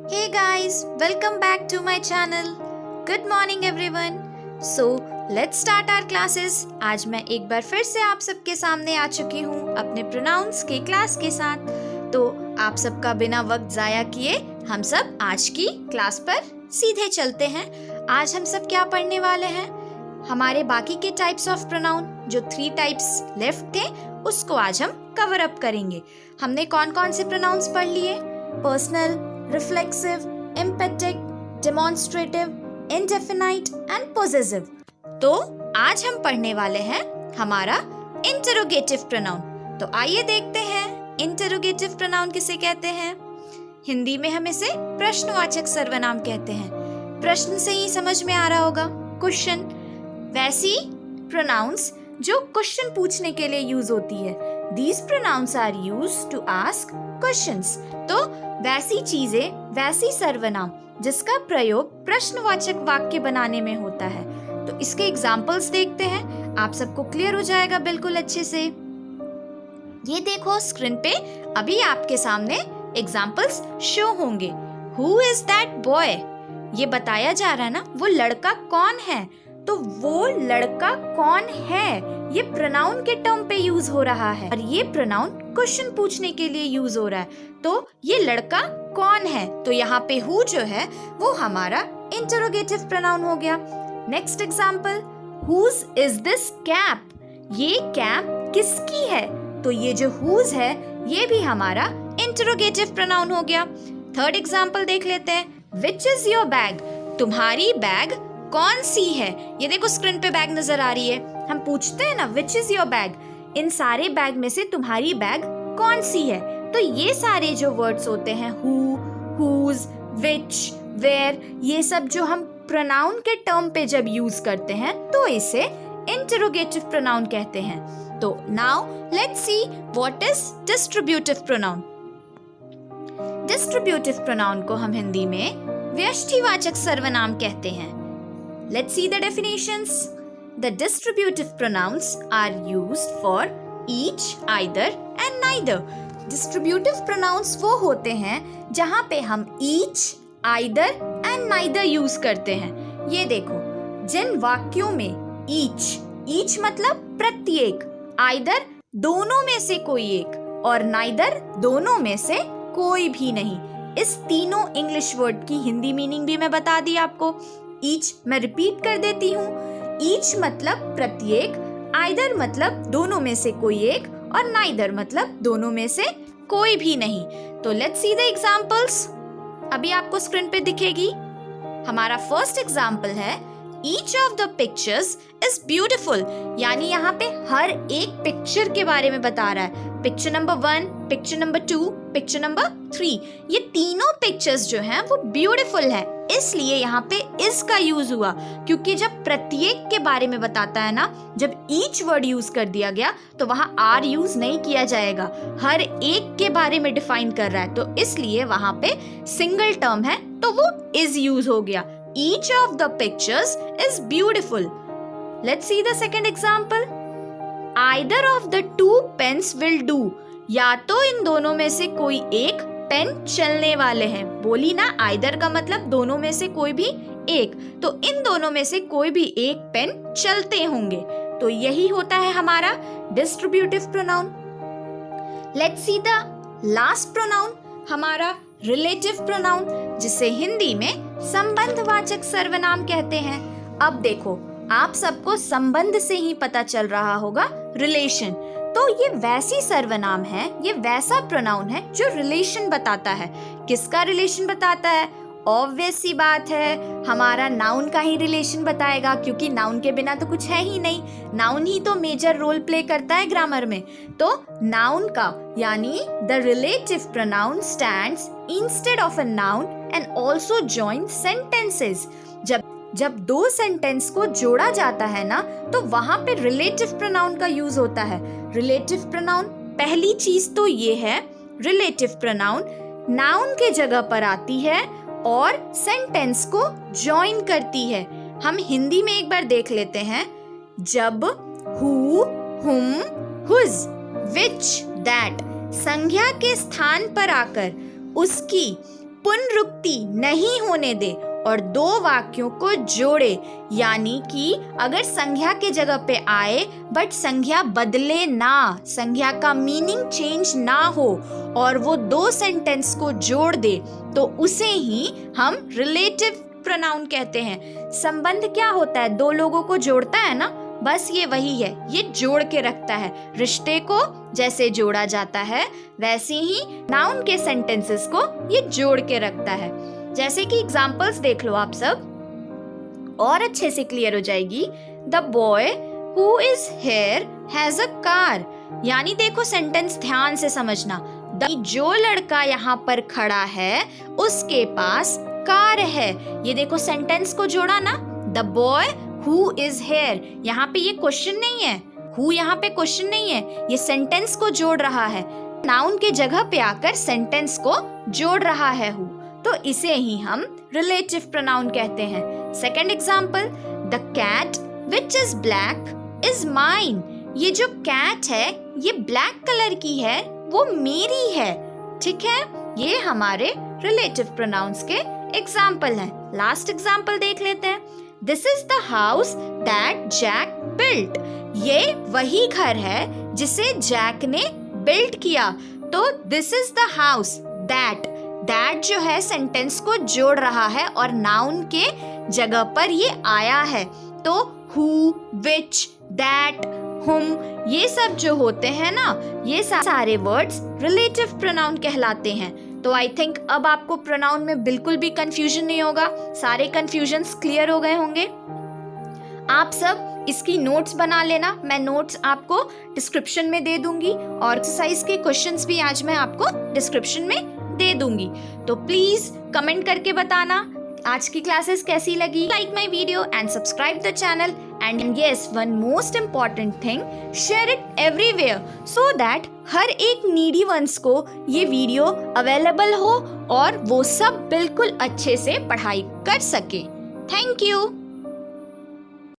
Hey guys, welcome back to my channel. Good morning everyone. So let's start our classes. आज मैं एक बार फिर से आप सबके सामने आ चुकी हूँ अपने प्रोनाउंस के क्लास के साथ। तो आप सबका बिना वक्त जाया किए हम सब आज की क्लास पर सीधे चलते हैं। आज हम सब क्या पढ़ने वाले हैं? हमारे बाकी के टाइप्स ऑफ प्रोनाउन जो 3 टाइप्स लेफ्ट थे उसको आज हम कवर अप करेंगे। हमने कौन कौन से प्रोनाउंस पढ़ लिए? Personal, reflexive, emphatic, demonstrative, indefinite and possessive. तो आज हम पढ़ने वाले हैं हमारा इंटरोगेटिव प्रोनाउन। तो आइए देखते हैं इंटरोगेटिव प्रोनाउन किसे कहते हैं। हिंदी में हम इसे प्रश्नवाचक सर्वनाम कहते हैं। प्रश्न से ही समझ में आ रहा होगा, क्वेश्चन। वैसी प्रोनाउंस जो क्वेश्चन पूछने के लिए यूज होती है। These pronouns are used to ask questions. तो वैसी चीजें, वैसी सर्वनाम जिसका प्रयोग प्रश्नवाचक वाक्य बनाने में होता है। तो इसके एग्जाम्पल्स देखते हैं, आप सबको क्लियर हो जाएगा बिल्कुल अच्छे से। ये देखो स्क्रीन पे अभी आपके सामने एग्जाम्पल्स शो होंगे। Who is that boy? ये बताया जा रहा है ना, वो लड़का कौन है। तो वो लड़का कौन है ये प्रोनाउन के टर्म पे यूज हो रहा है और ये प्रोनाउन क्वेश्चन पूछने के लिए यूज हो रहा है। तो ये लड़का कौन है, तो यहाँ पे हु जो है वो हमारा इंटरोगेटिव प्रोनाउन हो गया। Next example, whose is this cap? ये कैप किसकी है? तो ये जो हुज है ये भी हमारा इंटरोगेटिव प्रोनाउन हो गया। थर्ड एग्जाम्पल देख लेते हैं, विच इज योर बैग? तुम्हारी बैग कौन सी है? ये देखो स्क्रीन पे बैग नजर आ रही है। हम पूछते हैं ना विच इज योर बैग, इन सारे बैग में से तुम्हारी बैग कौन सी है? तो ये सारे जो वर्ड्स होते हैं हु, हुज, विच, वेयर, ये सब जो हम प्रोनाउन के टर्म पे जब यूज करते हैं तो इसे इंटरोगेटिव प्रोनाउन कहते हैं। तो now let's see what is distributive pronoun. Distributive pronoun को हम हिंदी में व्यष्टिवाचक सर्वनाम कहते हैं। Let's see the definitions. The distributive pronouns are used for each, either and neither. Distributive pronouns वो होते हैं जहाँ पे हम each, either and neither use करते हैं। ये देखो, जिन वाक्यों में each मतलब प्रत्येक, either दोनों में से कोई एक और neither दोनों में से कोई भी नहीं। इस तीनों इंग्लिश वर्ड की हिंदी मीनिंग भी मैं बता दी आपको। ईच मैं रिपीट कर देती हूँ। ईच मतलब प्रत्येक, आइदर मतलब दोनों में से कोई एक और नाइदर मतलब दोनों में से कोई भी नहीं। तो लेट्स सी द एग्जांपल्स। अभी आपको स्क्रीन पे दिखेगी। हमारा फर्स्ट एग्जांपल है, each of the pictures is beautiful. यानी यहाँ पे हर एक पिक्चर के बारे में बता रहा है। Picture number 1, picture number 2, picture number 3, ये तीनों पिक्चर्स जो हैं वो ब्यूटीफुल है। इसलिए यहाँ पे इस का यूज हुआ, क्योंकि जब प्रत्येक के बारे में बताता है ना, जब ईच वर्ड यूज कर दिया गया तो वहाँ आर यूज नहीं किया जाएगा। हर एक के बारे में डिफाइन कर रहा है, तो इसलिए वहाँ पे सिंगल टर्म है तो वो इज यूज हो गया। Each of the pictures is beautiful. Let's see the second example, Either of the two pens will do. या तो इन दोनों में से कोई एक पेन चलने वाले हैं। बोली ना, आइदर का मतलब दोनों में से कोई भी एक, तो इन दोनों में से कोई भी एक पेन चलते होंगे। तो यही होता है हमारा distributive pronoun. Let's see the last pronoun, हमारा रिलेटिव प्रोनाउन, जिसे हिंदी में संबंधवाचक सर्वनाम कहते हैं। अब देखो, आप सबको संबंध से ही पता चल रहा होगा, रिलेशन। तो ये वैसी सर्वनाम है, ये वैसा प्रोनाउन है जो रिलेशन बताता है। किसका रिलेशन बताता है? ऑब्वियस सी बात है, हमारा नाउन का ही रिलेशन बताएगा, क्योंकि नाउन के बिना तो कुछ है ही नहीं। नाउन ही तो मेजर रोल प्ले करता है ग्रामर में। तो नाउन का यानी the relative pronoun stands instead of a noun and also join sentences. जब दो सेंटेंस को जोड़ा जाता है ना, तो वहां पे रिलेटिव प्रोनाउन का यूज होता है। रिलेटिव प्रोनाउन, पहली चीज तो ये है, रिलेटिव प्रोनाउन नाउन के जगह पर आती है और सेंटेंस को जॉइन करती है। हम हिंदी में एक बार देख लेते हैं। जब हु, हुम, हुज, विच, दैट संज्ञा के स्थान पर आकर उसकी पुनरुक्ति नहीं होने दे और दो वाक्यों को जोड़े, यानी कि अगर संज्ञा के जगह पे आए बट संज्ञा बदले ना, संज्ञा का मीनिंग चेंज ना हो और वो दो सेंटेंस को जोड़ दे, तो उसे ही हम रिलेटिव प्रोनाउन कहते हैं। संबंध क्या होता है? दो लोगों को जोड़ता है ना, बस ये वही है, ये जोड़ के रखता है। रिश्ते को जैसे जोड़ा जाता है वैसे ही नाउन के सेंटेंसेस को ये जोड़ के रखता है। जैसे कि एग्जांपल्स देख लो आप सब, और अच्छे से क्लियर हो जाएगी। The boy who is here has a car, यानी देखो सेंटेंस ध्यान से समझना। जो लड़का यहाँ पर खड़ा है उसके पास कार है। ये देखो सेंटेंस को जोड़ा ना, the boy who is here. यहाँ पे ये क्वेश्चन नहीं है, हु यहाँ पे क्वेश्चन नहीं है, ये सेंटेंस को जोड़ रहा है। नाउन के जगह पे आकर सेंटेंस को जोड़ रहा है हु, तो इसे ही हम रिलेटिव प्रोनाउन कहते हैं। Second example, the cat which is black is mine. ये जो कैट है ये ब्लैक कलर की है, वो मेरी है। ठीक है, ये हमारे रिलेटिव प्रोनाउंस के एग्जाम्पल हैं। लास्ट एग्जाम्पल देख लेते हैं। This is the house that Jack built. ये वही घर है जिसे जैक ने बिल्ड किया। तो this is the house that, that जो है सेंटेंस को जोड़ रहा है और नाउन के जगह पर ये आया है। तो हु, विच, दैट, हुम, ये सब जो होते हैं ना, ये सारे वर्ड्स रिलेटिव प्रोनाउन कहलाते हैं। तो आई थिंक अब आपको प्रोनाउन में बिल्कुल भी कंफ्यूजन नहीं होगा, सारे कंफ्यूजन्स क्लियर हो गए होंगे। आप सब इसकी नोट्स बना लेना, मैं नोट्स आपको डिस्क्रिप्शन में दे दूंगी और एक्सरसाइज के क्वेश्चंस भी आज मैं आपको डिस्क्रिप्शन में दे दूंगी। तो प्लीज कमेंट करके बताना आज की क्लासेस कैसी लगी। Like my video and subscribe the channel, and yes one most important thing, share it everywhere so that हर एक नीडी वंस को ये वीडियो अवेलेबल हो और वो सब बिल्कुल अच्छे से पढ़ाई कर सके। Thank you.